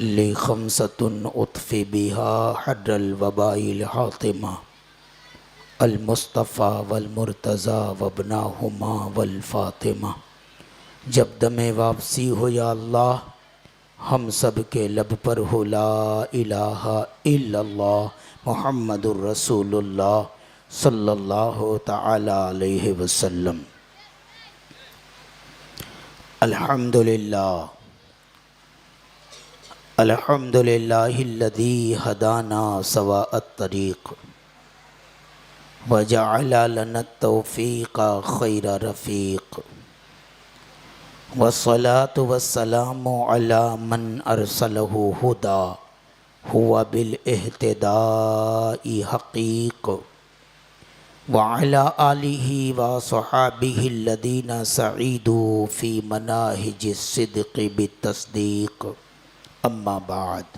لخمسة أطفي بها حر الوباء الحاطمة المصطفیٰ والمرتضیٰ وابناہما والفاطمہ۔ جب دم واپسی ہو یا اللہ، ہم سب کے لب پر ہو لا الہ الا اللہ محمد الرسول اللہ صلی اللہ تعالی علیہ وسلم۔ الحمدللہ الذی ہدانا سواء الطریق وجعل لنا التوفیق خیر رفیق، والصلاة والسلام علی من ارسلہ ہدا ہوا بالاہتداء حقیق، وعلی آلہ وصحابہ الذین سعیدوا فی مناہج الصدق بالتصدیق، اما بعد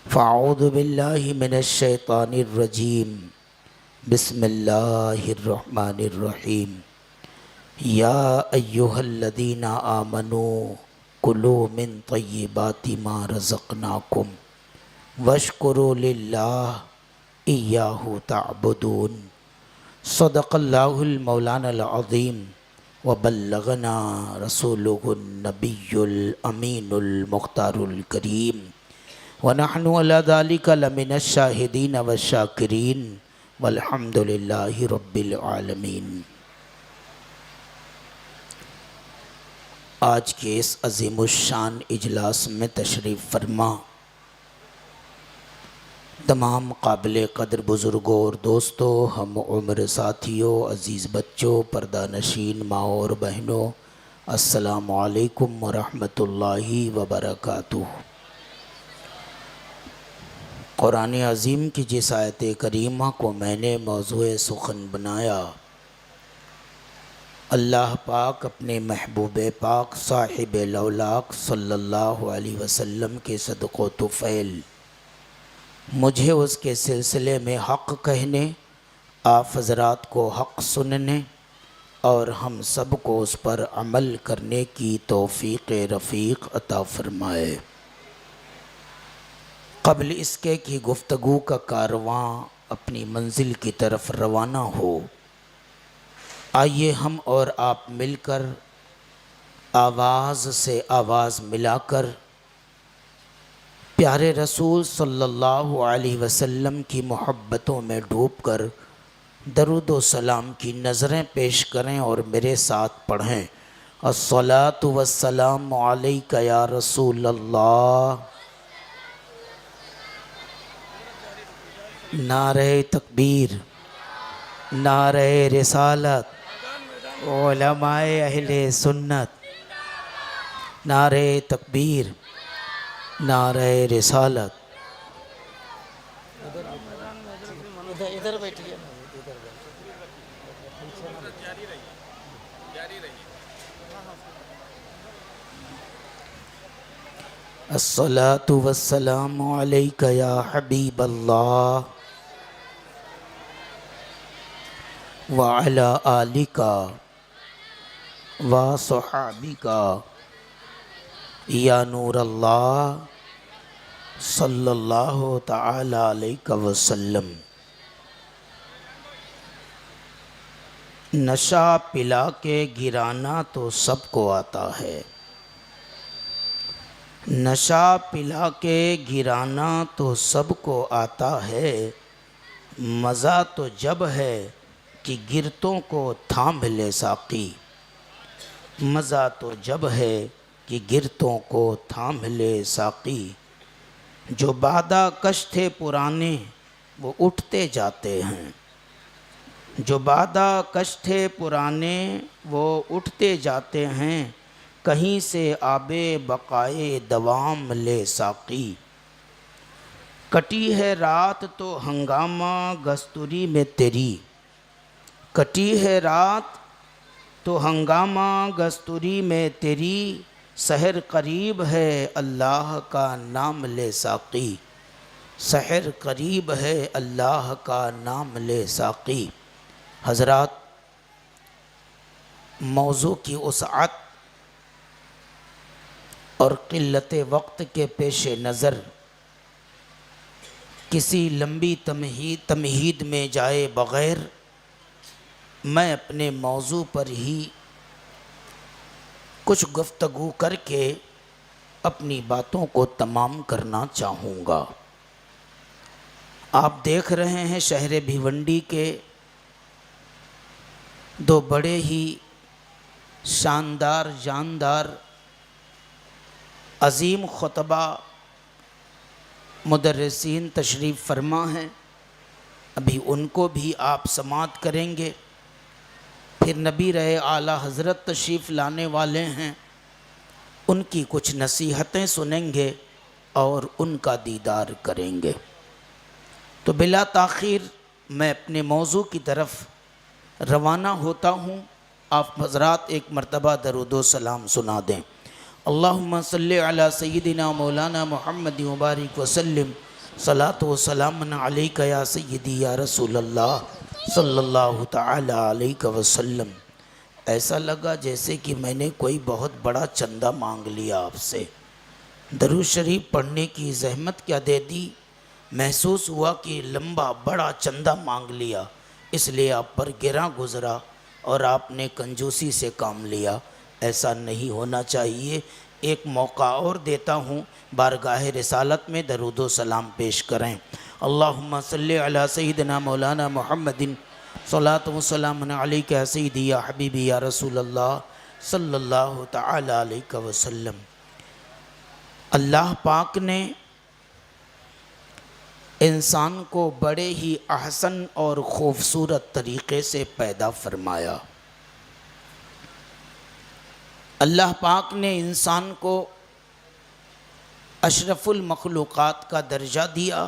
فاعوذ باللہ من الشیطان الرجیم، بسم اللہ الرحمن الرحیم۔ یا ایہا الذین آمنوا کلوا من طیبات ما رزقناکم واشکروا للہ ایاہ تعبدون۔ صدق اللہ المولانا العظیم وبلغنا رسولہ النبی الامین المختار الکریم، ونحن علی ذلک لمن الشاہدین والشاکرین، والحمد للہ رب العالمین۔ آج کے اس عظیم الشان اجلاس میں تشریف فرما تمام قابل قدر بزرگوں اور دوستوں، ہم عمر ساتھیوں، عزیز بچوں، پردہ نشین ماں اور بہنوں، السلام علیکم ورحمۃ اللہ وبرکاتہ۔ قرآن عظیم کی جس آیت کریمہ کو میں نے موضوع سخن بنایا، اللہ پاک اپنے محبوب پاک صاحب لولاک صلی اللہ علیہ وسلم کے صدق و طفیل مجھے اس کے سلسلے میں حق کہنے، آپ حضرات کو حق سننے اور ہم سب کو اس پر عمل کرنے کی توفیق رفیق عطا فرمائے۔ قبل اس کے کہ گفتگو کا کارواں اپنی منزل کی طرف روانہ ہو، آئیے ہم اور آپ مل کر آواز سے آواز ملا کر پیارے رسول صلی اللہ علیہ وسلم کی محبتوں میں ڈوب کر درود و سلام کی نظریں پیش کریں اور میرے ساتھ پڑھیں، الصلاۃ والسلام علیک یا رسول اللہ۔ نعرہ تکبیر، نعرہ رسالت، علماء اہل سنت، نعرہ تکبیر، نعرہ رسالت۔ ادھر بیٹھیے۔ الصلاۃ والسلام علیک یا حبیب اللہ وعلی آلک وصحابک یا نور اللہ صلی اللہ تعالی علیہ وسلم۔ نشہ پلا کے گرانا تو سب کو آتا ہے، نشہ پلا کے گرانا تو سب کو آتا ہے، مزہ تو جب ہے کہ گرتوں کو تھام لے ساقی، مزہ تو جب ہے کہ گرتوں کو تھام لے ساقی، جو بادہ کش تھے پرانے وہ اٹھتے جاتے ہیں، جو بادہ کش تھے پرانے وہ اٹھتے جاتے ہیں، کہیں سے آب بقائے دوام لے ساقی، کٹی ہے رات تو ہنگامہ گستوری میں تیری، کٹی ہے رات تو ہنگامہ گستوری میں تیری، سحر قریب ہے اللہ کا نام لے ساقی، سحر قریب ہے اللہ کا نام لے ساقی۔ حضرات، موضوع کی وسعت اور قلت وقت کے پیش نظر کسی لمبی تمہید میں جائے بغیر میں اپنے موضوع پر ہی کچھ گفتگو کر کے اپنی باتوں کو تمام کرنا چاہوں گا۔ آپ دیکھ رہے ہیں شہر بھیونڈی کے دو بڑے ہی شاندار جاندار عظیم خطبہ مدرسین تشریف فرما ہیں، ابھی ان کو بھی آپ سماعت کریں گے۔ پھر نبی رہے اعلیٰ حضرت تشریف لانے والے ہیں، ان کی کچھ نصیحتیں سنیں گے اور ان کا دیدار کریں گے۔ تو بلا تاخیر میں اپنے موضوع کی طرف روانہ ہوتا ہوں۔ آپ حضرات ایک مرتبہ درود و سلام سنا دیں۔ اللہم صلی علی سیدنا مولانا محمد مبارک وسلم، صلاۃ و سلام علیک یا سیدی یا رسول اللہ صلی اللہ تعالی علیہ وسلم۔ ایسا لگا جیسے کہ میں نے کوئی بہت بڑا چندہ مانگ لیا آپ سے۔ درود شریف پڑھنے کی زحمت کیا دے دی، محسوس ہوا کہ لمبا بڑا چندہ مانگ لیا، اس لیے آپ پر گراں گزرا اور آپ نے کنجوسی سے کام لیا۔ ایسا نہیں ہونا چاہیے۔ ایک موقع اور دیتا ہوں، بارگاہ رسالت میں درود و سلام پیش کریں۔ اللہم صلی علی سیدنا مولانا محمد، صلاۃ و سلام علیک یا سیدی یا حبیبی یا رسول اللہ صلی اللہ تعالی علیہ وسلم۔ اللہ پاک نے انسان کو بڑے ہی احسن اور خوبصورت طریقے سے پیدا فرمایا۔ اللہ پاک نے انسان کو اشرف المخلوقات کا درجہ دیا۔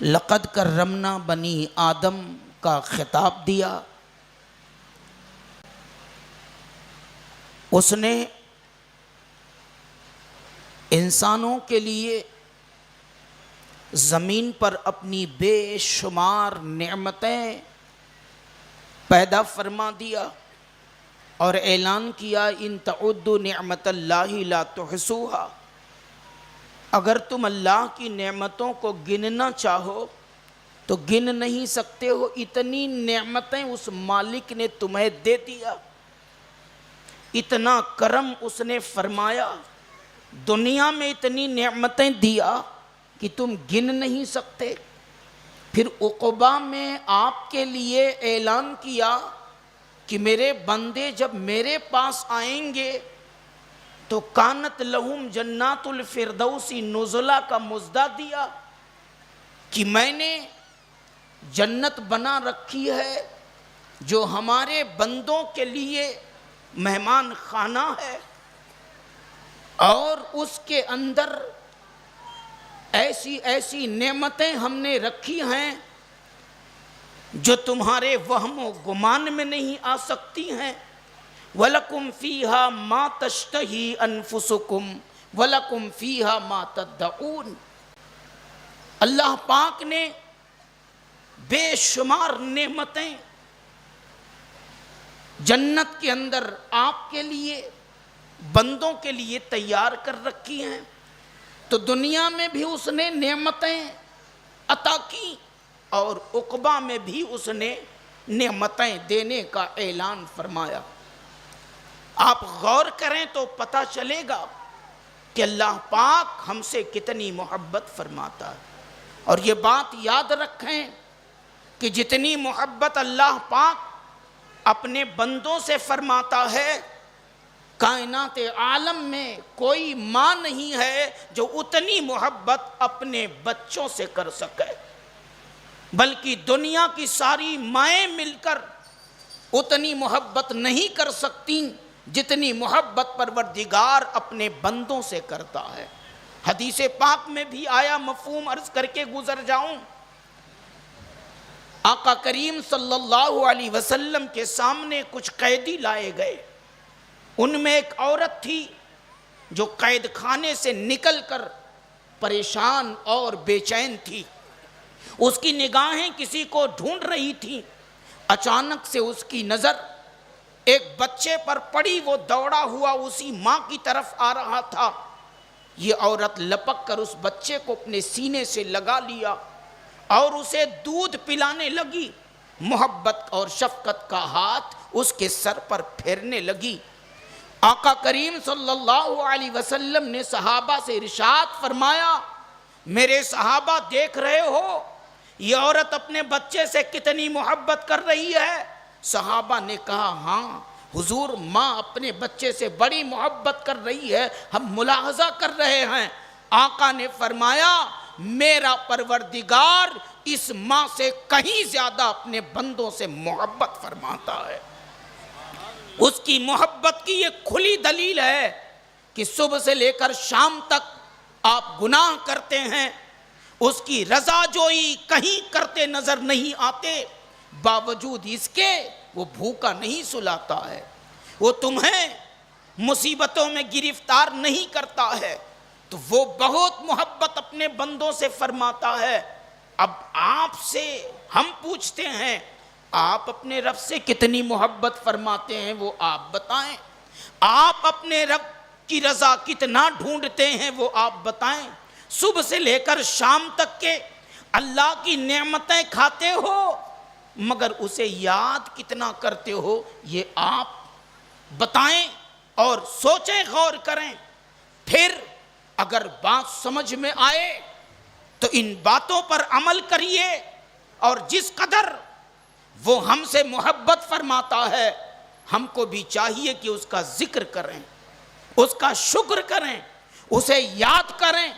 لقد کرمنا بنی آدم کا خطاب دیا۔ اس نے انسانوں کے لیے زمین پر اپنی بے شمار نعمتیں پیدا فرما دیا اور اعلان کیا ان تعدوا نعمت اللہ لا تحصوها، اگر تم اللہ کی نعمتوں کو گننا چاہو تو گن نہیں سکتے ہو، اتنی نعمتیں اس مالک نے تمہیں دے دیا، اتنا کرم اس نے فرمایا، دنیا میں اتنی نعمتیں دیا کہ تم گن نہیں سکتے۔ پھر عقبہ میں آپ کے لیے اعلان کیا کہ میرے بندے جب میرے پاس آئیں گے تو کانت لہم جنات الفردوس نزلا کا مژدہ دیا کہ میں نے جنت بنا رکھی ہے جو ہمارے بندوں کے لیے مہمان خانہ ہے، اور اس کے اندر ایسی ایسی نعمتیں ہم نے رکھی ہیں جو تمہارے وہم و گمان میں نہیں آ سکتی ہیں۔ وَلَكُمْ فِيهَا مَا تَشْتَهِي أَنفُسُكُمْ وَلَكُمْ فِيهَا مَا تَدَّعُونَ۔ اللہ پاک نے بے شمار نعمتیں جنت کے اندر آپ کے لیے بندوں کے لیے تیار کر رکھی ہیں، تو دنیا میں بھی اس نے نعمتیں عطا کی اور عقبہ میں بھی اس نے نعمتیں دینے کا اعلان فرمایا۔ آپ غور کریں تو پتہ چلے گا کہ اللہ پاک ہم سے کتنی محبت فرماتا ہے۔ اور یہ بات یاد رکھیں کہ جتنی محبت اللہ پاک اپنے بندوں سے فرماتا ہے، کائنات عالم میں کوئی ماں نہیں ہے جو اتنی محبت اپنے بچوں سے کر سکے، بلکہ دنیا کی ساری مائیں مل کر اتنی محبت نہیں کر سکتی جتنی محبت پروردگار اپنے بندوں سے کرتا ہے۔ حدیث پاک میں بھی آیا، مفہوم عرض کر کے گزر جاؤں۔ آقا کریم صلی اللہ علیہ وسلم کے سامنے کچھ قیدی لائے گئے، ان میں ایک عورت تھی جو قید خانے سے نکل کر پریشان اور بے چین تھی۔ اس کی نگاہیں کسی کو ڈھونڈ رہی تھیں۔ اچانک سے اس کی نظر ایک بچے پر پڑی، وہ دوڑا ہوا اسی ماں کی طرف آ رہا تھا، یہ عورت لپک کر اس بچے کو اپنے سینے سے لگا لیا اور اسے دودھ پلانے لگی، محبت اور شفقت کا ہاتھ اس کے سر پر پھیرنے لگی۔ آقا کریم صلی اللہ علیہ وسلم نے صحابہ سے ارشاد فرمایا، میرے صحابہ دیکھ رہے ہو یہ عورت اپنے بچے سے کتنی محبت کر رہی ہے؟ صحابہ نے کہا ہاں حضور، ماں اپنے بچے سے بڑی محبت کر رہی ہے، ہم ملاحظہ کر رہے ہیں۔ آقا نے فرمایا میرا پروردگار اس ماں سے کہیں زیادہ اپنے بندوں سے محبت فرماتا ہے۔ اس کی محبت کی یہ کھلی دلیل ہے کہ صبح سے لے کر شام تک آپ گناہ کرتے ہیں، اس کی رضا جوئی کہیں کرتے نظر نہیں آتے، باوجود اس کے وہ بھوکا نہیں سلاتا ہے، وہ تمہیں مصیبتوں میں گرفتار نہیں کرتا ہے، تو وہ بہت محبت اپنے بندوں سے فرماتا ہے۔ اب آپ سے ہم پوچھتے ہیں آپ اپنے رب سے کتنی محبت فرماتے ہیں، وہ آپ بتائیں۔ آپ اپنے رب کی رضا کتنا ڈھونڈتے ہیں، وہ آپ بتائیں۔ صبح سے لے کر شام تک کے اللہ کی نعمتیں کھاتے ہو مگر اسے یاد کتنا کرتے ہو، یہ آپ بتائیں اور سوچیں، غور کریں۔ پھر اگر بات سمجھ میں آئے تو ان باتوں پر عمل کریے، اور جس قدر وہ ہم سے محبت فرماتا ہے ہم کو بھی چاہیے کہ اس کا ذکر کریں، اس کا شکر کریں، اسے یاد کریں،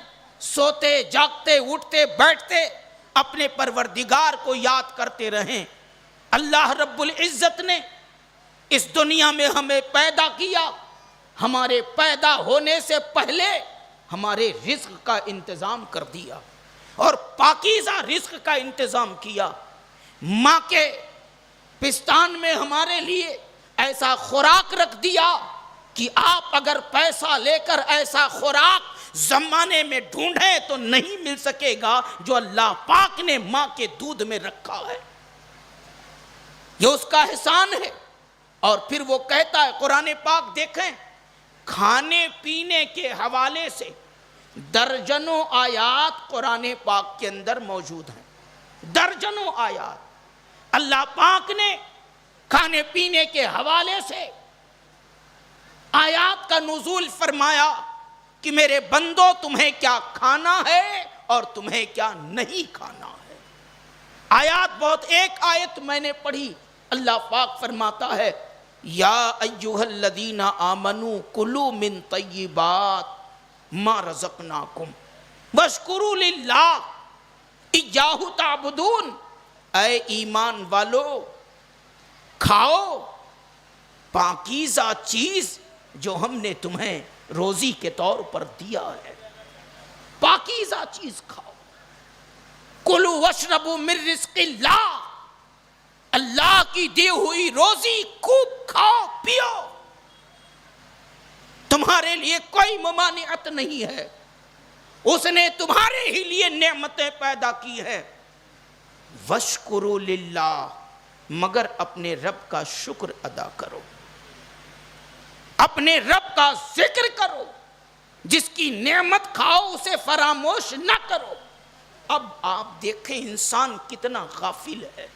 سوتے جاگتے اٹھتے بیٹھتے اپنے پروردگار کو یاد کرتے رہیں۔ اللہ رب العزت نے اس دنیا میں ہمیں پیدا کیا، ہمارے پیدا ہونے سے پہلے ہمارے رزق کا انتظام کر دیا اور پاکیزہ رزق کا انتظام کیا۔ ماں کے پستان میں ہمارے لیے ایسا خوراک رکھ دیا کہ آپ اگر پیسہ لے کر ایسا خوراک زمانے میں ڈھونڈیں تو نہیں مل سکے گا جو اللہ پاک نے ماں کے دودھ میں رکھا ہے، یہ اس کا احسان ہے۔ اور پھر وہ کہتا ہے، قرآن پاک دیکھیں، کھانے پینے کے حوالے سے درجنوں آیات قرآن پاک کے اندر موجود ہیں، درجنوں آیات۔ اللہ پاک نے کھانے پینے کے حوالے سے آیات کا نزول فرمایا کہ میرے بندو تمہیں کیا کھانا ہے اور تمہیں کیا نہیں کھانا ہے۔ آیات بہت، ایک آیت میں نے پڑھی، اللہ پاک فرماتا ہے یا ایھا الذین آمنوا کلوا من طیبات ما رزقناکم واشکروا للہ ایاہ تعبدون، اے ایمان والو کھاؤ پاکیزہ چیز جو ہم نے تمہیں روزی کے طور پر دیا ہے، پاکیزہ چیز کھاؤ۔ کلوا واشربوا من رزق اللہ، اللہ کی دی ہوئی روزی خوب کھاؤ پیو، تمہارے لیے کوئی ممانعت نہیں ہے، اس نے تمہارے ہی لیے نعمتیں پیدا کی ہیں۔ واشکروا للہ، مگر اپنے رب کا شکر ادا کرو، اپنے رب کا ذکر کرو، جس کی نعمت کھاؤ اسے فراموش نہ کرو۔ اب آپ دیکھیں انسان کتنا غافل ہے،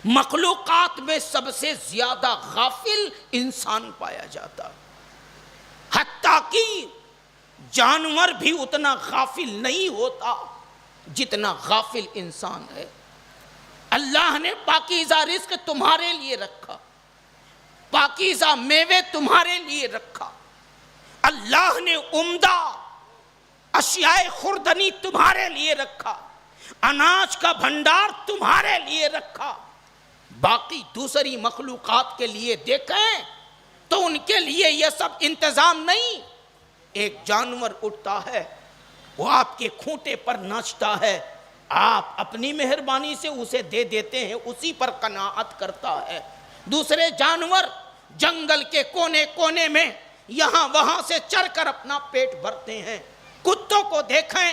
مخلوقات میں سب سے زیادہ غافل انسان پایا جاتا، حتیٰ کہ جانور بھی اتنا غافل نہیں ہوتا جتنا غافل انسان ہے۔ اللہ نے پاکیزہ رزق تمہارے لیے رکھا، پاکیزہ میوے تمہارے لیے رکھا، اللہ نے عمدہ اشیاء خوردنی تمہارے لیے رکھا، اناج کا بھنڈار تمہارے لیے رکھا۔ باقی دوسری مخلوقات کے لیے دیکھیں تو ان کے لیے یہ سب انتظام نہیں۔ ایک جانور اٹھتا ہے، وہ آپ کے کھوٹے پر ناچتا ہے، آپ اپنی مہربانی سے اسے دے دیتے ہیں، اسی پر قناعت کرتا ہے۔ دوسرے جانور جنگل کے کونے کونے میں یہاں وہاں سے چر کر اپنا پیٹ بھرتے ہیں۔ کتوں کو دیکھیں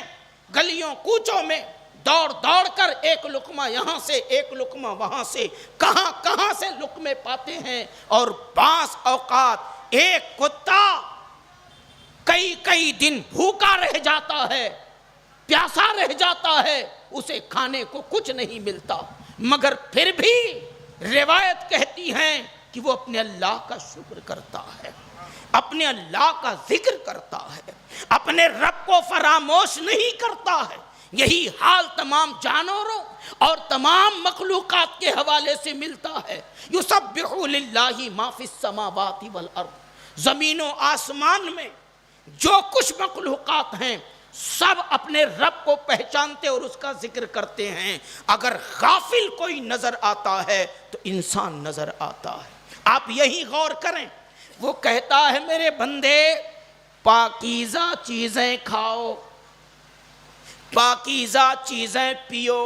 گلیوں کوچوں میں دوڑ دوڑ کر ایک لقمہ یہاں سے ایک لقمہ وہاں سے کہاں کہاں سے لقمے پاتے ہیں، اور بعض اوقات ایک کتا کئی دن بھوکا رہ جاتا ہے، پیاسا رہ جاتا ہے، اسے کھانے کو کچھ نہیں ملتا، مگر پھر بھی روایت کہتی ہے کہ وہ اپنے اللہ کا شکر کرتا ہے، اپنے اللہ کا ذکر کرتا ہے، اپنے رب کو فراموش نہیں کرتا ہے۔ یہی حال تمام جانوروں اور تمام مخلوقات کے حوالے سے ملتا ہے۔ یسبح للہ ما فی السماوات والارض، زمین و آسمان میں جو کچھ مخلوقات ہیں سب اپنے رب کو پہچانتے اور اس کا ذکر کرتے ہیں۔ اگر غافل کوئی نظر آتا ہے تو انسان نظر آتا ہے۔ آپ یہی غور کریں، وہ کہتا ہے میرے بندے پاکیزہ چیزیں کھاؤ، پاکیزہ چیزیں پیو،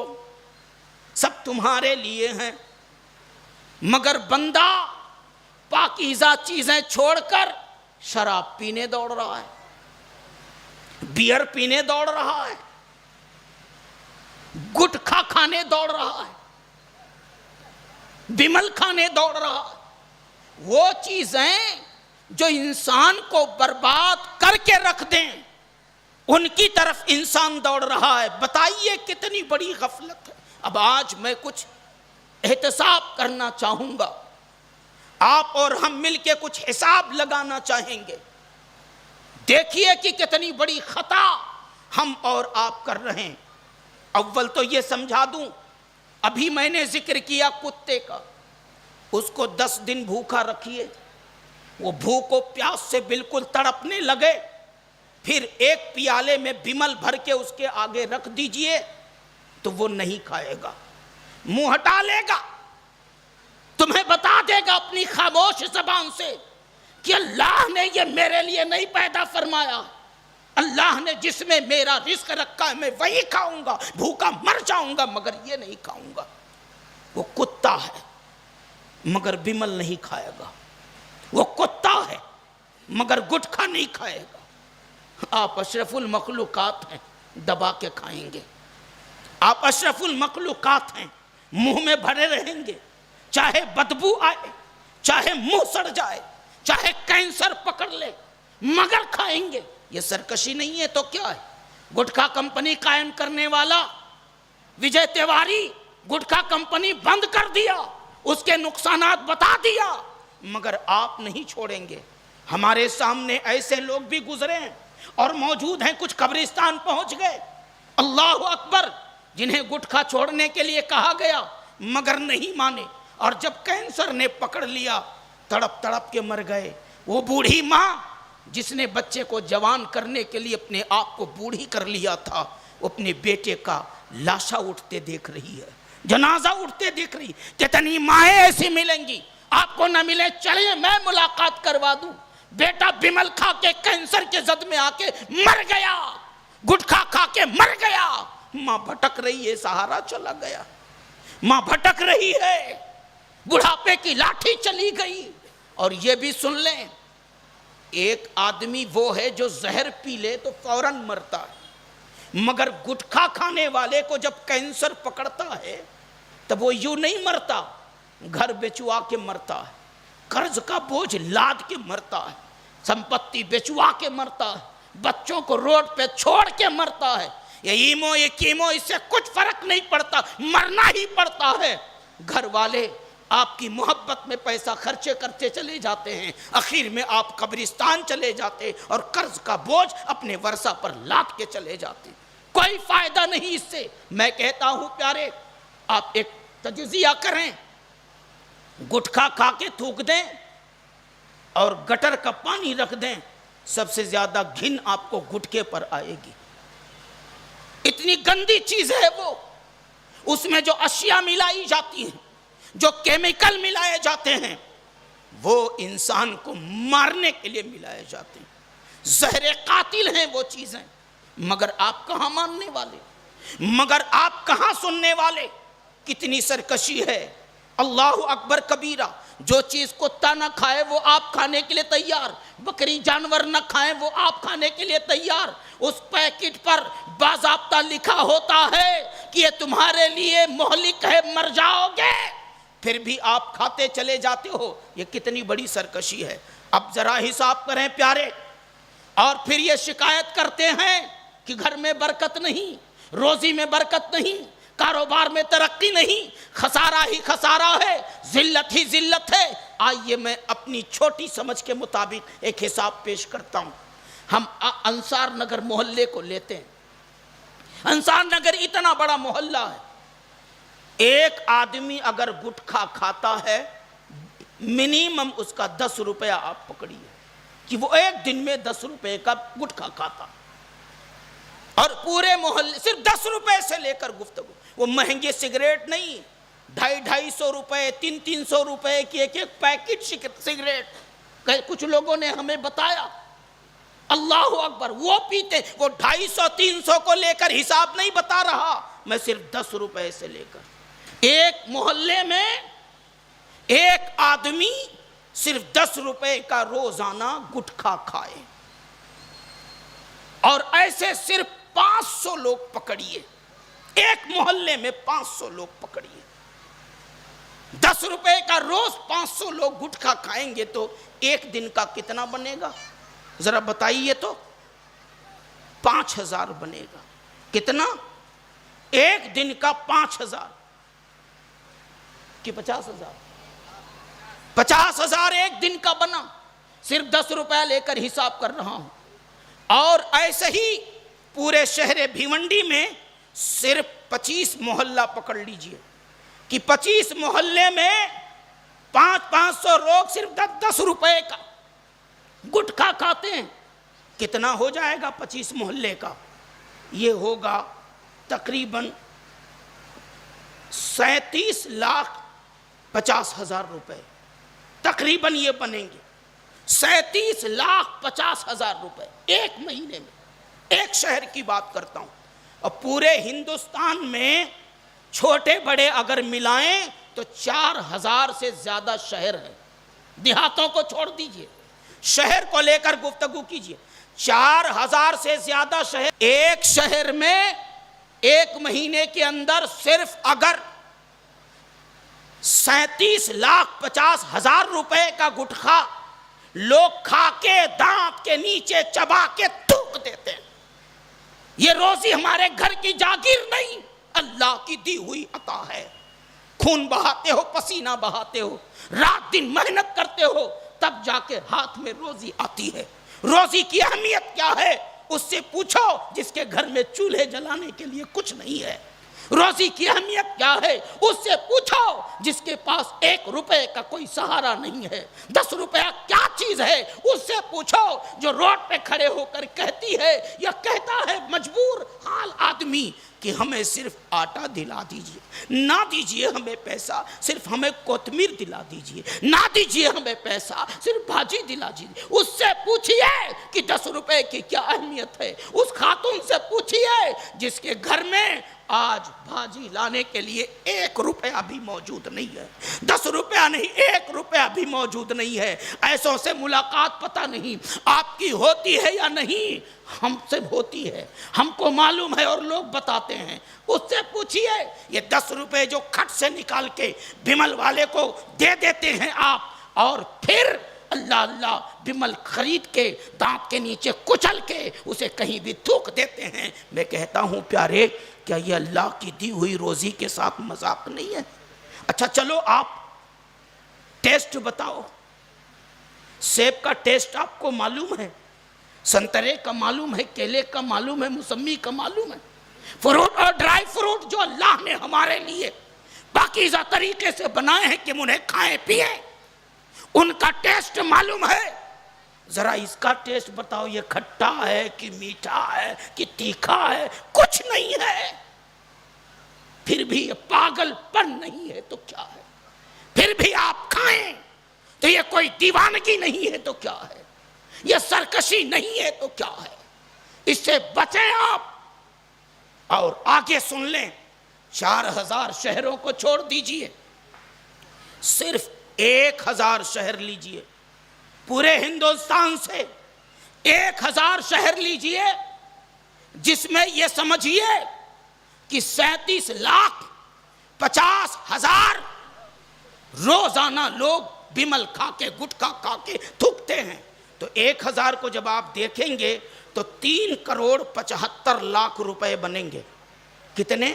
سب تمہارے لیے ہیں، مگر بندہ پاکیزہ چیزیں چھوڑ کر شراب پینے دوڑ رہا ہے، بیئر پینے دوڑ رہا ہے، گٹکھا کھانے دوڑ رہا ہے، بمل کھانے دوڑ رہا ہے۔ وہ چیزیں جو انسان کو برباد کر کے رکھ دیں ان کی طرف انسان دوڑ رہا ہے۔ بتائیے کتنی بڑی غفلت ہے۔ اب آج میں کچھ احتساب کرنا چاہوں گا، آپ اور ہم مل کے کچھ حساب لگانا چاہیں گے۔ دیکھیے کہ کتنی بڑی خطا ہم اور آپ کر رہے ہیں۔ اول تو یہ سمجھا دوں، ابھی میں نے ذکر کیا کتے کا، اس کو 10 دن بھوکا رکھیے، وہ بھوک و پیاس سے بالکل تڑپنے لگے، پھر ایک پیالے میں بمل بھر کے اس کے آگے رکھ دیجئے تو وہ نہیں کھائے گا، منہ ہٹا لے گا، تمہیں بتا دے گا اپنی خاموش زبان سے کہ اللہ نے یہ میرے لیے نہیں پیدا فرمایا، اللہ نے جس میں میرا رزق رکھا ہے میں وہی کھاؤں گا، بھوکا مر جاؤں گا مگر یہ نہیں کھاؤں گا۔ وہ کتا ہے مگر بمل نہیں کھائے گا، وہ کتا ہے مگر گٹکھا نہیں کھائے گا۔ آپ اشرف المخلوقات ہیں، دبا کے کھائیں گے، آپ اشرف المخلوقات ہیں، منہ میں بھرے رہیں گے، چاہے بدبو آئے، چاہے منہ سڑ جائے، چاہے کینسر پکڑ لے، مگر کھائیں گے۔ یہ سرکشی نہیں ہے تو کیا ہے؟ گٹکھا کمپنی قائم کرنے والا وجے تیواری گٹکھا کمپنی بند کر دیا، اس کے نقصانات بتا دیا، مگر آپ نہیں چھوڑیں گے۔ ہمارے سامنے ایسے لوگ بھی گزرے ہیں اور موجود ہیں، کچھ قبرستان پہنچ گئے، اللہ اکبر، جنہیں گٹکھا چھوڑنے کے لیے کہا گیا مگر نہیں مانے، اور جب کینسر نے پکڑ لیا تڑپ تڑپ کے مر گئے۔ وہ بوڑھی ماں جس نے بچے کو جوان کرنے کے لیے اپنے آپ کو بوڑھی کر لیا تھا، وہ اپنے بیٹے کا لاشا اٹھتے دیکھ رہی ہے، جنازہ اٹھتے دیکھ رہی۔ کتنی مائیں ایسی ملیں گی، آپ کو نہ ملے چلیے میں ملاقات کروا دوں، بیٹا بمل کھا کے کینسر کے زد میں آ کے مر گیا، گٹکھا کھا کے مر گیا، ماں بھٹک رہی ہے، سہارا چلا گیا، ماں بھٹک رہی ہے، بڑھاپے کی لاٹھی چلی گئی۔ اور یہ بھی سن لیں، ایک آدمی وہ ہے جو زہر پی لے تو فوراً مرتا ہے، مگر گٹکھا کھانے والے کو جب کینسر پکڑتا ہے تب وہ یوں نہیں مرتا، گھر بیچوا کے مرتا ہے، قرض کا بوجھ لاد کے مرتا ہے، سمپتی بیچوا کے مرتا ہے، بچوں کو روڈ پہ چھوڑ کے مرتا ہے۔ یہ ایمو یہ کیمو اس سے کچھ فرق نہیں پڑتا، مرنا ہی پڑتا ہے۔ گھر والے آپ کی محبت میں پیسہ خرچے کرتے چلے جاتے ہیں، اخیر میں آپ قبرستان چلے جاتے اور قرض کا بوجھ اپنے ورثہ پر لاد کے چلے جاتے، کوئی فائدہ نہیں اس سے۔ میں کہتا ہوں پیارے، آپ ایک تجزیہ کریں، گٹکھا کھا کے تھوک دیں اور گٹر کا پانی رکھ دیں، سب سے زیادہ گھن آپ کو گٹکے پر آئے گی۔ اتنی گندی چیز ہے وہ، اس میں جو اشیاء ملائی جاتی ہیں، جو کیمیکل ملائے جاتے ہیں، وہ انسان کو مارنے کے لیے ملائے جاتے ہیں، زہر قاتل ہیں وہ چیزیں، مگر آپ کہاں ماننے والے، مگر آپ کہاں سننے والے۔ کتنی سرکشی ہے، اللہ اکبر کبیرہ، جو چیز کتا نہ کھائے وہ آپ کھانے کے لیے تیار، بکری جانور نہ کھائیں وہ آپ کھانے کے لیے تیار۔ اس پیکٹ پر باضابطہ لکھا ہوتا ہے کہ یہ تمہارے لیے مہلک ہے، مر جاؤ گے، پھر بھی آپ کھاتے چلے جاتے ہو۔ یہ کتنی بڑی سرکشی ہے۔ اب ذرا حساب کریں پیارے، اور پھر یہ شکایت کرتے ہیں کہ گھر میں برکت نہیں، روزی میں برکت نہیں، کاروبار میں ترقی نہیں، خسارہ ہی خسارہ ہے، ذلت ہی ذلت ہے۔ آئیے میں اپنی چھوٹی سمجھ کے مطابق ایک حساب پیش کرتا ہوں۔ ہم انصار نگر محلے کو لیتے ہیں۔ انصار نگر اتنا بڑا محلہ ہے، ایک آدمی اگر گٹکھا کھاتا ہے منیمم اس کا 10 روپیہ آپ پکڑیے کہ وہ ایک دن میں 10 روپے کا گٹکھا کھاتا، اور پورے محلے صرف 10 روپے سے لے کر گفتگو۔ وہ مہنگے سگریٹ نہیں، 250 روپے 300 روپے کی ایک پیکٹ سگریٹ، کچھ لوگوں نے ہمیں بتایا، اللہ اکبر، وہ پیتے۔ وہ 250 300 کو لے کر حساب نہیں بتا رہا، میں صرف 10 روپے سے لے کر۔ ایک محلے میں ایک آدمی صرف 10 روپے کا روزانہ گٹکھا کھائے، اور ایسے صرف 500 لوگ پکڑیے، ایک محلے میں 500 لوگ پکڑیے، 10 روپے کا روز 500 لوگ گٹکھا کھائیں گے تو ایک دن کا کتنا بنے گا ذرا بتائیے تو؟ 5000 بنے گا۔ کتنا؟ ایک دن کا 5000 کہ 50,000؟ 50,000 ایک دن کا بنا، صرف 10 روپے لے کر حساب کر رہا ہوں۔ اور ایسے ہی پورے شہر بھیونڈی میں صرف 25 محلہ پکڑ لیجئے کہ 25 محلے میں 500 لوگ صرف 10 روپے کا گٹکھا کھاتے ہیں۔ کتنا ہو جائے گا 25 محلے کا؟ یہ ہوگا تقریباً 37,50,000 روپے، تقریباً یہ بنیں گے 37,50,000 روپے ایک مہینے میں۔ ایک شہر کی بات کرتا ہوں، اور پورے ہندوستان میں چھوٹے بڑے اگر ملائیں تو 4,000 سے زیادہ شہر ہیں، دیہاتوں کو چھوڑ دیجئے، شہر کو لے کر گفتگو کیجئے۔ 4,000 سے زیادہ شہر، ایک شہر میں ایک مہینے کے اندر صرف اگر 37,50,000 روپے کا گٹکھا لوگ کھا کے دانت کے نیچے چبا کے تھوک دیتے ہیں۔ یہ روزی ہمارے گھر کی جاگیر نہیں، اللہ کی دی ہوئی عطا ہے۔ خون بہاتے ہو، پسینہ بہاتے ہو، رات دن محنت کرتے ہو، تب جا کے ہاتھ میں روزی آتی ہے۔ روزی کی اہمیت کیا ہے اس سے پوچھو جس کے گھر میں چولہے جلانے کے لیے کچھ نہیں ہے۔ روزی کی اہمیت کیا ہے اس سے پوچھو جس کے پاس 1 روپے کا کوئی سہارا نہیں ہے۔ 10 روپیہ کیا چیز ہے اس سے پوچھو جو روڈ پہ کھڑے ہو کر کہتی ہے یا کہتا ہے مجبور حال آدمی کہ ہمیں صرف آٹا دلا دیجئے، نہ دیجئے ہمیں پیسہ، صرف ہمیں کوتمیر دلا دیجئے، نہ دیجئے ہمیں پیسہ، صرف بھاجی دلا دیجئے۔ اس سے پوچھئے کہ 10 روپے کی کیا اہمیت ہے۔ اس خاتون سے پوچھئے جس کے گھر میں آج بھاجی لانے کے لیے 1 روپیہ بھی موجود نہیں ہے، 10 روپیہ نہیں 1 روپیہ بھی موجود نہیں ہے۔ ایسوں سے ملاقات پتہ نہیں آپ کی ہوتی ہے یا نہیں، ہم سے ہوتی ہے، ہم کو معلوم ہے اور لوگ بتاتے ہیں۔ اس سے پوچھئے یہ 10 روپے جو کھٹ سے نکال کے بمل والے کو دے دیتے ہیں آپ، اور پھر اللہ اللہ بمل خرید کے دانت کے نیچے کچل کے اسے کہیں بھی تھوک دیتے ہیں۔ میں کہتا ہوں پیارے، کیا یہ اللہ کی دی ہوئی روزی کے ساتھ مذاق نہیں ہے؟ اچھا چلو آپ ٹیسٹ بتاؤ، سیب کا ٹیسٹ آپ کو معلوم ہے، سنترے کا معلوم ہے، کیلے کا معلوم ہے، موسمی کا معلوم ہے۔ فروٹ اور ڈرائی فروٹ جو اللہ نے ہمارے لیے پاکیزہ طریقے سے بنائے ہیں کہ انہیں کھائیں پیئیں، ان کا ٹیسٹ معلوم ہے۔ ذرا اس کا ٹیسٹ بتاؤ، یہ کھٹا ہے کہ میٹھا ہے کہ تیکھا ہے؟ کچھ نہیں ہے۔ پھر بھی یہ پاگل پن نہیں ہے تو کیا ہے؟ پھر بھی آپ کھائیں تو یہ کوئی دیوانگی نہیں ہے تو کیا ہے؟ یہ سرکشی نہیں ہے تو کیا ہے؟ اس سے بچیں آپ۔ اور آگے سن لیں، 4,000 شہروں کو چھوڑ دیجئے، صرف 1000 شہر لیجئے، پورے ہندوستان سے 1000 شہر لیجئے، جس میں یہ سمجھیے کہ 37,50,000 روزانہ لوگ بمل کھا کے گٹکا کھا کے تھکتے ہیں۔ تو 1000 کو جب آپ دیکھیں گے تو 3,75,00,000 روپے بنیں گے۔ کتنے؟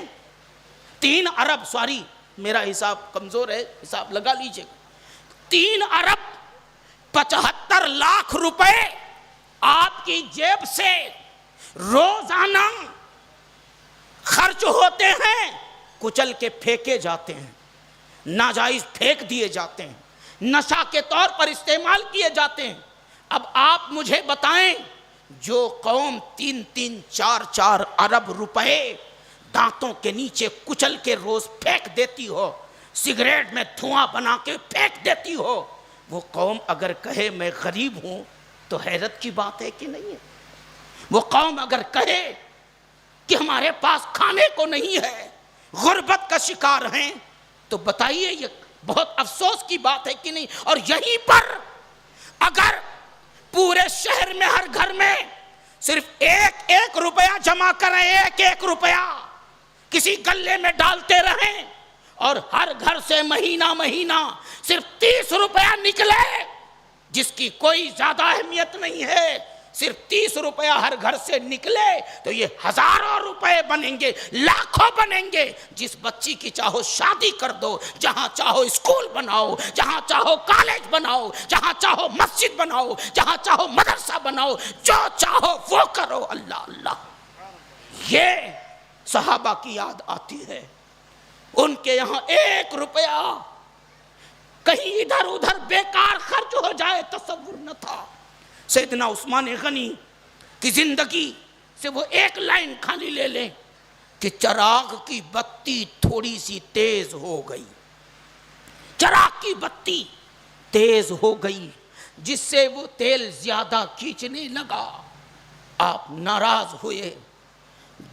3 ارب، سوری میرا حساب کمزور ہے، حساب لگا لیجئے، 3,75,00,000 روپے آپ کی جیب سے روزانہ خرچ ہوتے ہیں، کچل کے پھینکے جاتے ہیں، ناجائز پھینک دیے جاتے ہیں، نشہ کے طور پر استعمال کیے جاتے ہیں۔ اب آپ مجھے بتائیں، جو قوم 3-3 4-4 ارب روپے دانتوں کے نیچے کچل کے روز پھینک دیتی ہو، سگریٹ میں دھواں بنا کے پھینک دیتی ہو، وہ قوم اگر کہے میں غریب ہوں تو حیرت کی بات ہے کہ نہیں ہے؟ وہ قوم اگر کہے کہ ہمارے پاس کھانے کو نہیں ہے، غربت کا شکار ہیں، تو بتائیے یہ بہت افسوس کی بات ہے کہ نہیں؟ اور یہیں پر اگر پورے شہر میں ہر گھر میں صرف 1 روپیہ جمع کریں، 1 روپیہ کسی گلے میں ڈالتے رہیں، اور ہر گھر سے مہینہ صرف 30 روپیہ نکلے، جس کی کوئی زیادہ اہمیت نہیں ہے، صرف 30 روپیہ ہر گھر سے نکلے تو یہ ہزاروں روپے بنیں گے، لاکھوں بنیں گے۔ جس بچی کی چاہو شادی کر دو، جہاں چاہو اسکول بناؤ، جہاں چاہو کالج بناؤ، جہاں چاہو مسجد بناؤ، جہاں چاہو مدرسہ بناؤ، جو چاہو وہ کرو۔ اللہ اللہ، یہ صحابہ کی یاد آتی ہے۔ ان کے یہاں 1 روپیہ کہیں ادھر ادھر بیکار خرچ ہو جائے تصور نہ تھا۔ سیدنا عثمان غنی کی زندگی سے وہ 1 لائن خالی لے لیں کہ چراغ کی بتی تھوڑی سی تیز ہو گئی، چراغ کی بتی تیز ہو گئی، جس سے وہ تیل زیادہ کھینچنے لگا۔ آپ ناراض ہوئے،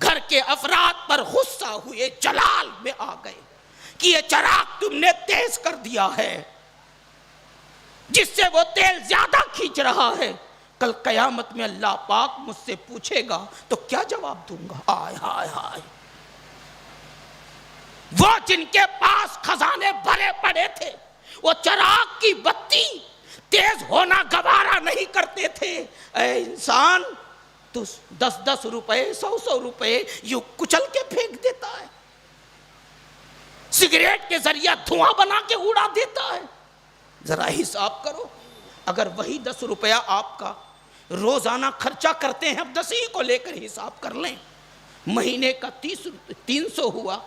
گھر کے افراد پر غصہ ہوئے، جلال میں آ گئے کہ یہ چراغ تم نے تیز کر دیا ہے، جس سے وہ تیل زیادہ کھینچ رہا ہے۔ کل قیامت میں اللہ پاک مجھ سے پوچھے گا تو کیا جواب دوں گا؟ ہائے ہائے ہائے، وہ جن کے پاس خزانے بھرے پڑے تھے، وہ چراغ کی بتی تیز ہونا گوارا نہیں کرتے تھے۔ اے انسان، تو 10-10 روپے 100-100 روپے یوں کچل کے پھینک دیتا ہے، سگریٹ کے ذریعہ دھواں بنا کے اڑا دیتا ہے۔ ذرا حساب کرو، اگر وہی 10 روپیہ آپ کا روزانہ خرچہ کرتے ہیں، اب 10 ہی کو لے کر حساب کر لیں، مہینے کا 300 ہوا،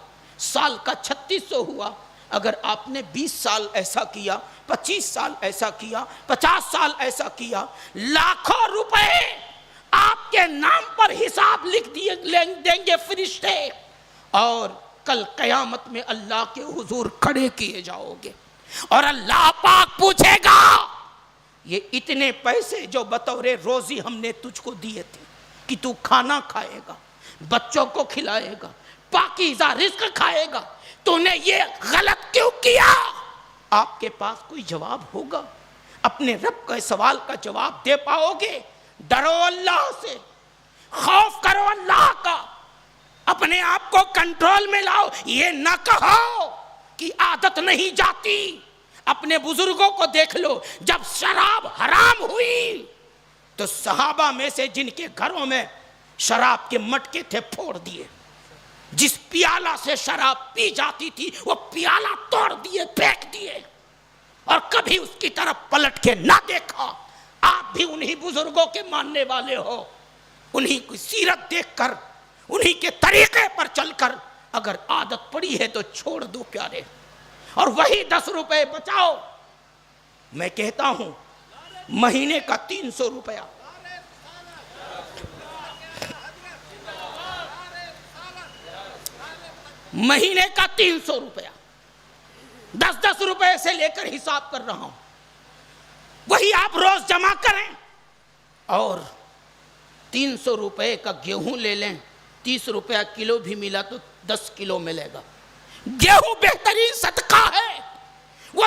سال کا 3600 ہوا۔ اگر آپ نے 20 سال ایسا کیا، 25 سال ایسا کیا، 50 سال ایسا کیا، لاکھوں روپے آپ کے نام پر حساب لکھ دیں گے فرشتے، اور کل قیامت میں اللہ کے حضور کھڑے کیے جاؤ گے، اور اللہ پاک پوچھے گا یہ اتنے پیسے جو بطور روزی ہم نے تجھ کو دیے تھے کہ تو کھانا کھائے گا، بچوں کو کھلائے گا، پاکیزہ رزق کھائے گا، تو نے یہ غلط کیوں کیا؟ آپ کے پاس کوئی جواب ہوگا؟ اپنے رب کے سوال کا جواب دے پاؤ گے؟ ڈرو اللہ سے، خوف کرو اللہ کا، اپنے آپ کو کنٹرول میں لاؤ۔ یہ نہ کہو کہ عادت نہیں جاتی۔ اپنے بزرگوں کو دیکھ لو، جب شراب حرام ہوئی تو صحابہ میں سے جن کے گھروں میں شراب کے مٹکے تھے پھوڑ دیے، جس پیالہ سے شراب پی جاتی تھی وہ پیالہ توڑ دیے، پھینک دیے، اور کبھی اس کی طرف پلٹ کے نہ دیکھا۔ آپ بھی انہی بزرگوں کے ماننے والے ہو، انہی کی سیرت دیکھ کر، انہی کے طریقے پر چل کر اگر عادت پڑی ہے تو چھوڑ دو پیارے، اور وہی 10 روپے بچاؤ۔ میں کہتا ہوں مہینے کا 300 روپیہ، مہینے کا 300 روپیہ، 10-10 روپے سے لے کر حساب کر رہا ہوں، وہی آپ روز جمع کریں، اور 300 روپے کا گیہوں لے لیں، 30 روپیہ کلو بھی ملا تو 10 کلو ملے گا۔ گیہوں بہترین صدقہ ہے، وہ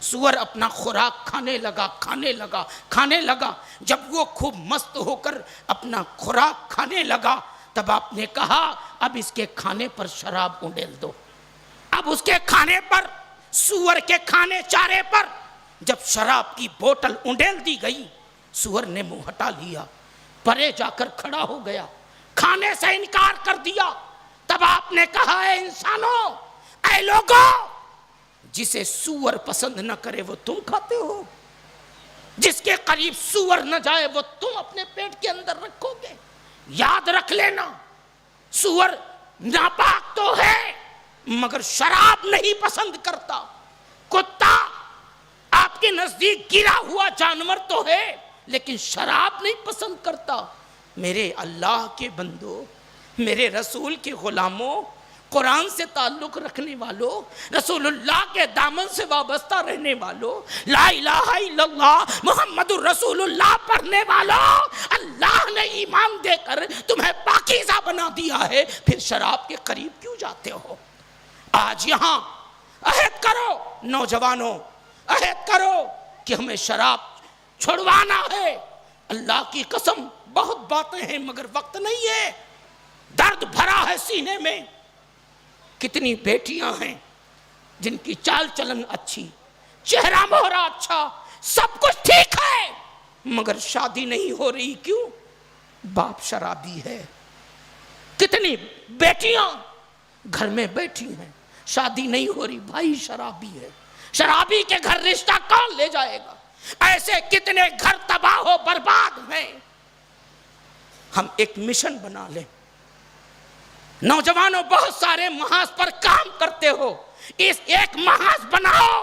سور اپنا خوراک کھانے لگا. جب وہ خوب مست ہو کر اپنا خوراک کھانے لگا تب آپ نے کہا اب اس کے کھانے پر شراب اونڈیل دو. اب اس کے کھانے پر، سور کے کھانے چارے پر جب شراب کی بوتل اونڈیل دی گئی، سور نے منہ ہٹا لیا، پرے جا کر کھڑا ہو گیا، کھانے سے انکار کر دیا. تب آپ نے کہا اے انسانوں، اے لوگوں، جسے سور پسند نہ کرے وہ تم کھاتے ہو، جس کے قریب سور نہ جائے وہ تم اپنے پیٹ کے اندر رکھو گے. یاد رکھ لینا، سور ناپاک تو ہے مگر شراب نہیں پسند کرتا. کتا آپ کے نزدیک گرا ہوا جانور تو ہے لیکن شراب نہیں پسند کرتا. میرے اللہ کے بندو، میرے رسول کے غلاموں، قرآن سے تعلق رکھنے والوں، رسول اللہ کے دامن سے وابستہ رہنے والوں، لا الہ الا اللہ محمد الرسول اللہ پڑھنے والوں، اللہ نے ایمان دے کر تمہیں پاکیزہ بنا دیا ہے، پھر شراب کے قریب کیوں جاتے ہو؟ آج یہاں عہد کرو نوجوانوں، عہد کرو کہ ہمیں شراب چھڑوانا ہے. اللہ کی قسم بہت باتیں ہیں مگر وقت نہیں ہے. درد بھرا ہے سینے میں. کتنی بیٹیاں ہیں جن کی چال چلن اچھی، چہرہ مہرہ اچھا، سب کچھ ٹھیک ہے مگر شادی نہیں ہو رہی. کیوں؟ باپ شرابی ہے. کتنی بیٹیاں گھر میں بیٹھی ہیں، شادی نہیں ہو رہی، بھائی شرابی ہے. شرابی کے گھر رشتہ کون لے جائے گا؟ ایسے کتنے گھر تباہ و برباد ہیں. ہم ایک مشن بنا لیں. نوجوانوں بہت سارے محاذ پر کام کرتے ہو، اس ایک محاذ بناؤ.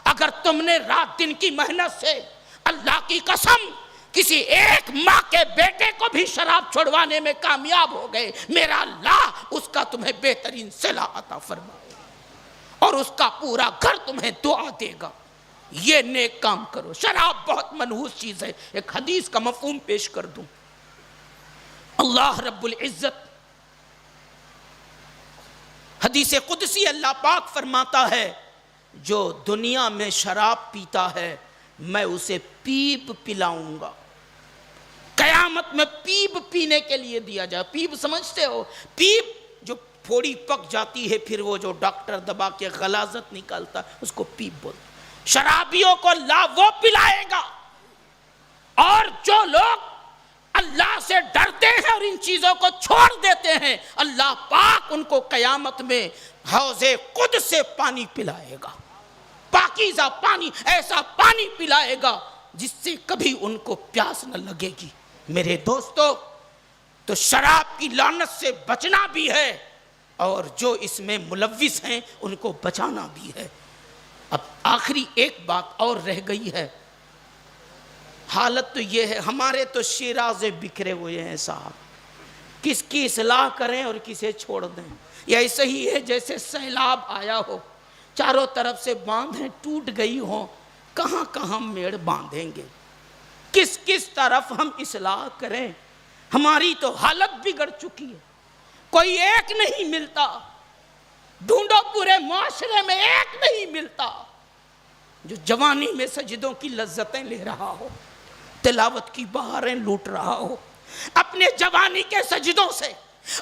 اگر تم نے رات دن کی محنت سے اللہ کی قسم کسی ایک ماں کے بیٹے کو بھی شراب چھڑوانے میں کامیاب ہو گئے، میرا اللہ اس کا تمہیں بہترین صلہ عطا فرمائے اور اس کا پورا گھر تمہیں دعا دے گا. یہ نیک کام کرو. شراب بہت منحوس چیز ہے. ایک حدیث کا مفہوم پیش کر دوں. اللہ رب العزت حدیث قدسی اللہ پاک فرماتا ہے جو دنیا میں شراب پیتا ہے میں اسے پیپ پلاؤں گا. قیامت میں پیپ پینے کے لیے دیا جائے. پیپ سمجھتے ہو؟ پیپ جو پھوڑی پک جاتی ہے پھر وہ جو ڈاکٹر دبا کے غلاظت نکالتا اس کو پیپ بولتے. شرابیوں کو اللہ وہ پلائے گا. اور جو لوگ اللہ سے ڈرتے ہیں اور ان چیزوں کو چھوڑ دیتے ہیں اللہ پاک ان کو قیامت میں حوض قدس سے پانی پلائے گا. پاکیزہ پانی، ایسا پانی پلائے گا جس سے کبھی ان کو پیاس نہ لگے گی. میرے دوستو، تو شراب کی لعنت سے بچنا بھی ہے اور جو اس میں ملوث ہیں ان کو بچانا بھی ہے. اب آخری ایک بات اور رہ گئی ہے. حالت تو یہ ہے، ہمارے تو شیرازے بکھرے ہوئے ہیں صاحب. کس کی اصلاح کریں اور کسے چھوڑ دیں. یہ ایسا ہی ہے جیسے سیلاب آیا ہو، چاروں طرف سے باندھیں ٹوٹ گئی ہوں، کہاں کہاں میڑ باندھیں گے، کس کس طرف ہم اصلاح کریں. ہماری تو حالت بگڑ چکی ہے. کوئی ایک نہیں ملتا. ڈھونڈو پورے معاشرے میں ایک نہیں ملتا جو جوانی میں سجدوں کی لذتیں لے رہا ہو، تلاوت کی بہاریں لوٹ رہا ہو، اپنے جوانی کے سجدوں سے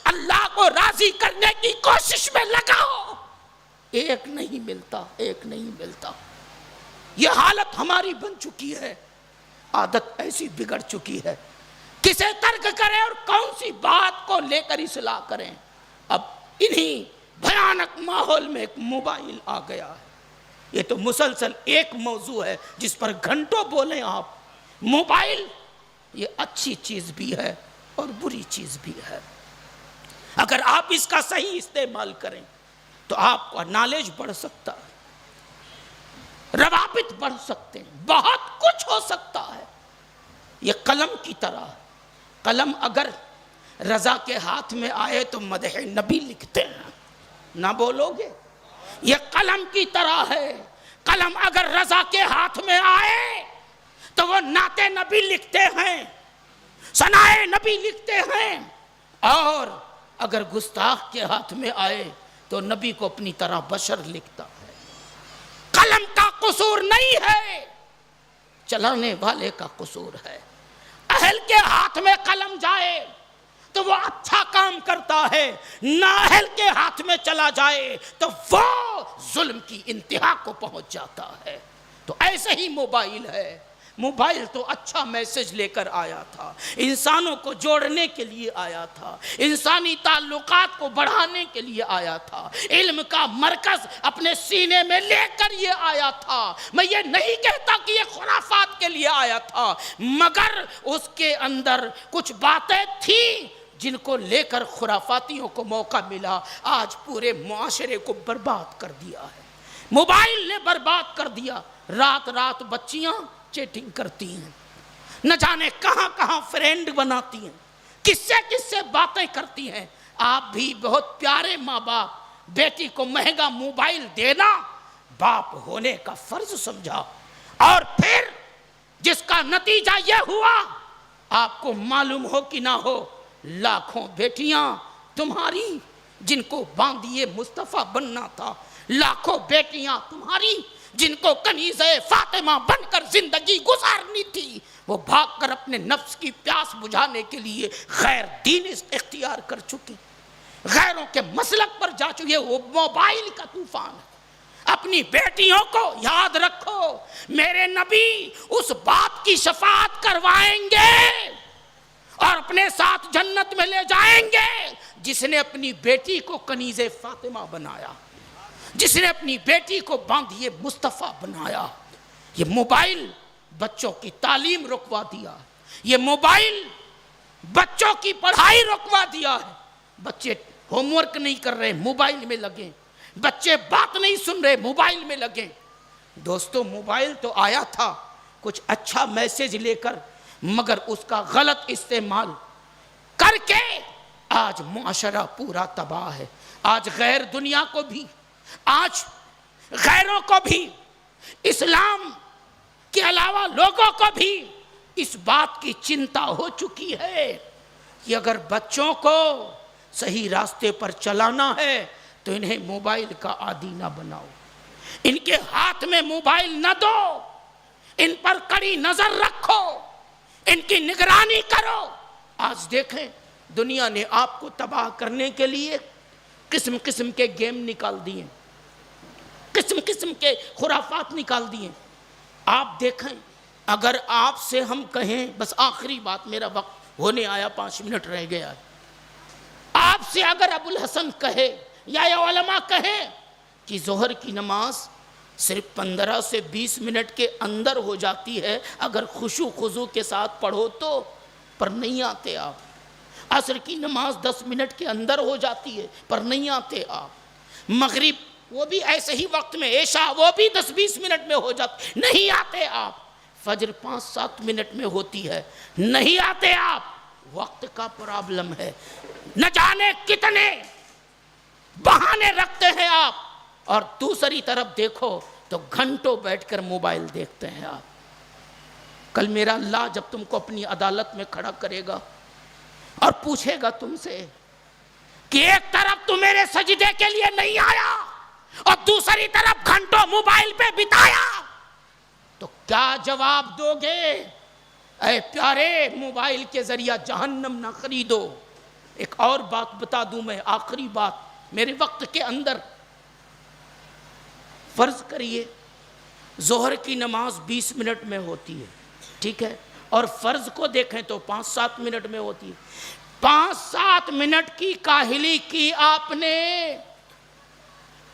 اللہ کو راضی کرنے کی کوشش میں لگا ہو. ایک نہیں ملتا، ایک نہیں ملتا. یہ حالت ہماری بن چکی ہے. عادت ایسی بگڑ چکی ہے. کسے ترک کریں اور کون سی بات کو لے کر اصلاح کریں. اب انہی بھیانک ماحول میں ایک موبائل آ گیا ہے. یہ تو مسلسل ایک موضوع ہے جس پر گھنٹوں بولیں آپ. موبائل یہ اچھی چیز بھی ہے اور بری چیز بھی ہے. اگر آپ اس کا صحیح استعمال کریں تو آپ کا نالج بڑھ سکتا ہے، روابط بڑھ سکتے ہیں، بہت کچھ ہو سکتا ہے. یہ قلم کی طرح ہے. قلم اگر رضا کے ہاتھ میں آئے تو مدح نبی لکھتے ہیں. نہ بولو گے؟ یہ قلم کی طرح ہے. قلم اگر رضا کے ہاتھ میں آئے تو وہ نعت نبی لکھتے ہیں، ثنائے نبی لکھتے ہیں. اور اگر گستاخ کے ہاتھ میں آئے تو نبی کو اپنی طرح بشر لکھتا ہے. قلم کا قصور نہیں ہے، چلانے والے کا قصور ہے۔ اہل کے ہاتھ میں قلم جائے تو وہ اچھا کام کرتا ہے، نااہل کے ہاتھ میں چلا جائے تو وہ ظلم کی انتہا کو پہنچ جاتا ہے۔ تو ایسے ہی موبائل ہے، موبائل تو اچھا میسج لے کر آیا تھا، انسانوں کو جوڑنے کے لیے آیا تھا، انسانی تعلقات کو بڑھانے کے لیے آیا تھا، علم کا مرکز اپنے سینے میں لے کر یہ آیا تھا۔ میں یہ نہیں کہتا کہ یہ خرافات کے لیے آیا تھا، مگر اس کے اندر کچھ باتیں تھیں جن کو لے کر خرافاتیوں کو موقع ملا، آج پورے معاشرے کو برباد کر دیا ہے۔ موبائل نے برباد کر دیا۔ رات رات بچیاں چیٹنگ کرتی ہیں، نہ جانے کہاں کہاں فرینڈ بناتی ہیں، کس سے باتیں کرتی ہیں۔ آپ بھی بہت پیارے ماں باپ، بیٹی کو مہنگا موبائل دینا باپ ہونے کا فرض سمجھا، اور پھر جس کا نتیجہ یہ ہوا، آپ کو معلوم ہو کہ نہ ہو، لاکھوں بیٹیاں تمہاری جن کو باندیے مصطفیٰ بننا تھا، لاکھوں بیٹیاں تمہاری جن کو کنیزہ فاطمہ بن کر زندگی گزارنی تھی، وہ بھاگ کر اپنے نفس کی پیاس بجھانے کے لیے غیر دین اختیار کر چکی، غیروں کے مسلک پر جا چکی ہے۔ وہ موبائل کا طوفان ہے۔ اپنی بیٹیوں کو یاد رکھو، میرے نبی اس باپ کی شفاعت کروائیں گے اور اپنے ساتھ جنت میں لے جائیں گے جس نے اپنی بیٹی کو کنیزہ فاطمہ بنایا، جس نے اپنی بیٹی کو باندھیے مصطفیٰ بنایا۔ یہ موبائل بچوں کی تعلیم رکوا دیا، یہ موبائل بچوں کی پڑھائی رکوا دیا ہے۔ بچے ہوم ورک نہیں کر رہے، موبائل میں لگے، بچے بات نہیں سن رہے، موبائل میں لگے۔ دوستو، موبائل تو آیا تھا کچھ اچھا میسج لے کر، مگر اس کا غلط استعمال کر کے آج معاشرہ پورا تباہ ہے۔ آج غیر دنیا کو بھی، آج غیروں کو بھی، اسلام کے علاوہ لوگوں کو بھی اس بات کی چنتا ہو چکی ہے کہ اگر بچوں کو صحیح راستے پر چلانا ہے تو انہیں موبائل کا عادی نہ بناؤ، ان کے ہاتھ میں موبائل نہ دو، ان پر کڑی نظر رکھو، ان کی نگرانی کرو۔ آج دیکھیں، دنیا نے آپ کو تباہ کرنے کے لیے قسم قسم کے گیم نکال دیے، قسم قسم کے خرافات نکال دیے۔ آپ دیکھیں، اگر آپ سے ہم کہیں، بس آخری بات، میرا وقت ہونے آیا، 5 منٹ رہ گیا ہے، آپ سے اگر ابو الحسن کہے یا علماء کہیں کہ ظہر کی نماز صرف 15 سے 20 منٹ کے اندر ہو جاتی ہے اگر خشوع خضوع کے ساتھ پڑھو تو، پر نہیں آتے آپ۔ عصر کی نماز 10 منٹ کے اندر ہو جاتی ہے پر نہیں آتے آپ۔ مغرب وہ بھی ایسے ہی وقت میں، عشاء وہ بھی 10-20 منٹ میں ہو جاتی، نہیں آتے آپ۔ فجر 5-7 منٹ میں ہوتی ہے، نہیں آتے آپ۔ وقت کا پرابلم ہے، نہ جانے کتنے بہانے رکھتے ہیں آپ، اور دوسری طرف دیکھو تو گھنٹوں بیٹھ کر موبائل دیکھتے ہیں آپ۔ کل میرا اللہ جب تم کو اپنی عدالت میں کھڑا کرے گا اور پوچھے گا تم سے کہ ایک طرف تو میرے سجدے کے لیے نہیں آیا اور دوسری طرف گھنٹوں موبائل پہ بتایا، تو کیا جواب دو گے؟ اے پیارے، موبائل کے ذریعہ جہنم نہ خریدو۔ ایک اور بات بتا دوں میں، آخری بات میرے وقت کے اندر، فرض کریے ظہر کی نماز 20 منٹ میں ہوتی ہے، ٹھیک ہے، اور فرض کو دیکھیں تو 5-7 منٹ میں ہوتی ہے۔ 5-7 منٹ کی کاہلی کی آپ نے،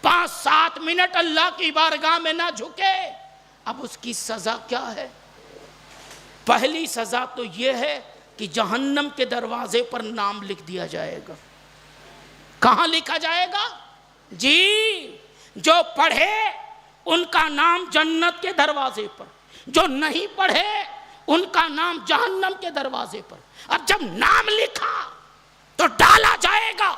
5-7 منٹ اللہ کی بارگاہ میں نہ جھکے، اب اس کی سزا کیا ہے؟ پہلی سزا تو یہ ہے کہ جہنم کے دروازے پر نام لکھ دیا جائے گا۔ کہاں لکھا جائے گا؟ جی، جو پڑھے ان کا نام جنت کے دروازے پر، جو نہیں پڑھے ان کا نام جہنم کے دروازے پر۔ اب جب نام لکھا تو ڈالا جائے گا،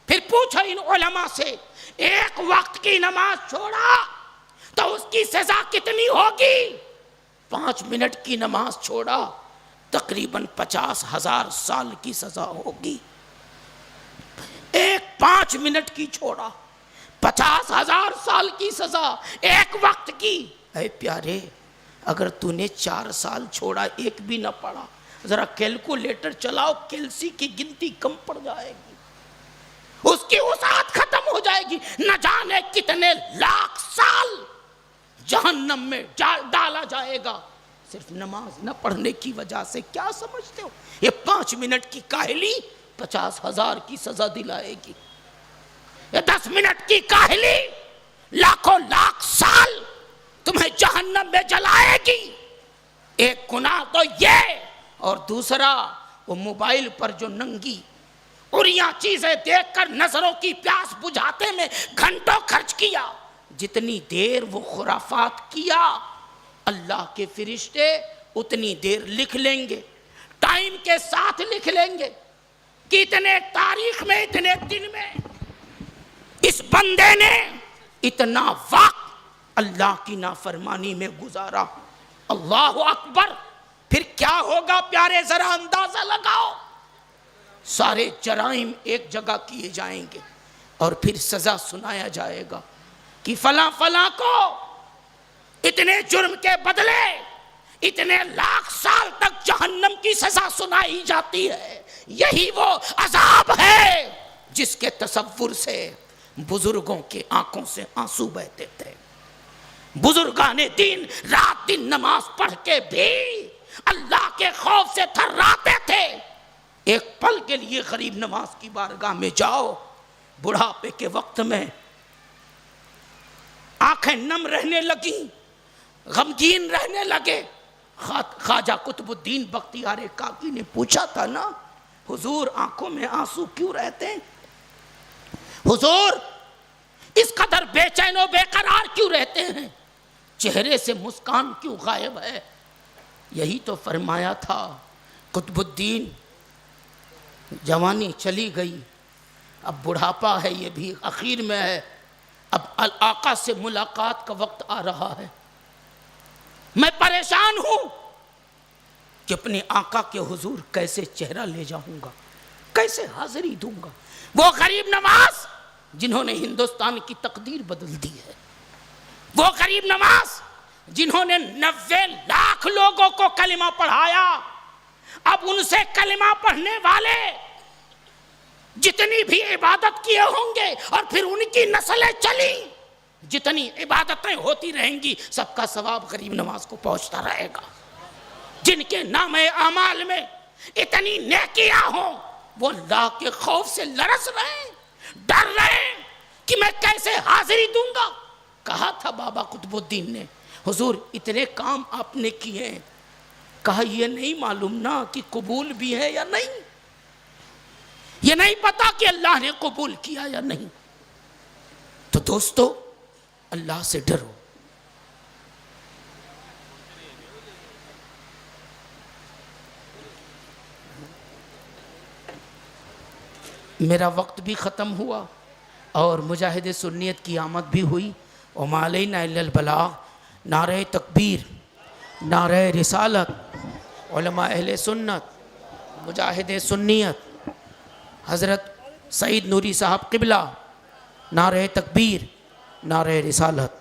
پھر پوچھو ان علماء سے، ایک وقت کی نماز چھوڑا تو اس کی سزا کتنی ہوگی؟ 5 منٹ کی نماز چھوڑا تقریباً 50,000 سال کی سزا ہوگی۔ ایک 5 منٹ کی چھوڑا 50,000 سال کی سزا، ایک وقت کی اے پیارے، اگر تو نے 4 سال چھوڑا ایک بھی نہ پڑھا، ذرا کیلکولیٹر چلاؤ، کیلسی کی گنتی کم پڑ جائے گی، اس کی وسعت ختم ہو جائے گی، نہ جانے کتنے لاکھ سال جہنم میں ڈالا جائے گا صرف نماز نہ پڑھنے کی وجہ سے۔ کیا سمجھتے ہو یہ 5 منٹ کی کاہلی 50,000 کی سزا دلائے گی؟ یہ 10 منٹ کی کاہلی لاکھوں لاکھ سال تمہیں جہنم میں جلائے گی۔ ایک گناہ تو یہ، اور دوسرا وہ موبائل پر جو ننگی اڑیاں چیزیں دیکھ کر نظروں کی پیاس بجھاتے میں گھنٹوں خرچ کیا، جتنی دیر وہ خرافات کیا اللہ کے فرشتے اتنی دیر لکھ لیں گے، ٹائم کے ساتھ لکھ لیں گے کہ اتنے تاریخ میں، اتنے دن میں اس بندے نے اتنا وقت اللہ کی نافرمانی میں گزارا۔ اللہ اکبر! پھر کیا ہوگا پیارے، ذرا اندازہ لگاؤ۔ سارے جرائم ایک جگہ کیے جائیں گے اور پھر سزا سنایا جائے گا کہ فلاں فلاں کو اتنے جرم کے بدلے اتنے لاکھ سال تک جہنم کی سزا سنائی جاتی ہے۔ یہی وہ عذاب ہے جس کے تصور سے بزرگوں کے آنکھوں سے آنسو بہتے تھے۔ بزرگان دین رات دن نماز پڑھ کے بھی اللہ کے خوف سے تھراتے تھے۔ ایک پل کے لیے غریب نواز کی بارگاہ میں جاؤ، بڑھاپے کے وقت میں آنکھیں نم رہنے لگیں، غمگین رہنے لگے۔ خواجہ قطب الدین بختیار کاکی نے پوچھا تھا نا، حضور آنکھوں میں آنسو کیوں رہتے ہیں؟ حضور اس قدر بے چین و بے قرار کیوں رہتے ہیں؟ چہرے سے مسکان کیوں غائب ہے؟ یہی تو فرمایا تھا قطب الدین، جوانی چلی گئی، اب بڑھاپا ہے، یہ بھی اخیر میں ہے، اب آقا سے ملاقات کا وقت آ رہا ہے۔ میں پریشان ہوں کہ اپنے آقا کے حضور کیسے چہرہ لے جاؤں گا، کیسے حاضری دوں گا۔ وہ غریب نواز جنہوں نے ہندوستان کی تقدیر بدل دی ہے، وہ غریب نواز جنہوں نے 90 لاکھ لوگوں کو کلمہ پڑھایا، اب ان سے کلمہ پڑھنے والے جتنی بھی عبادت کیے ہوں گے اور پھر ان کی نسلیں چلی، جتنی عبادتیں ہوتی رہیں گی، سب کا ثواب غریب نواز کو پہنچتا رہے گا۔ جن کے نام اعمال میں اتنی نیکیاں ہوں، وہ اللہ کے خوف سے لرز رہے ہیں، ڈر رہے ہیں کہ میں کیسے حاضری دوں گا۔ کہا تھا بابا قطب الدین نے، حضور اتنے کام آپ نے کیے ہیں، کہا یہ نہیں معلوم نا کہ قبول بھی ہے یا نہیں، یہ نہیں پتا کہ اللہ نے قبول کیا یا نہیں۔ تو دوستو اللہ سے ڈرو۔ میرا وقت بھی ختم ہوا اور مجاہد سنیت کی آمد بھی ہوئی۔ وما علینا الا البلاغ۔ نعرہ تکبیر، نعرہ رسالت، علماء اہل سنت، مجاہد سنیت حضرت سعید نوری صاحب قبلہ، نعرہ تکبیر، نعرہ رسالت۔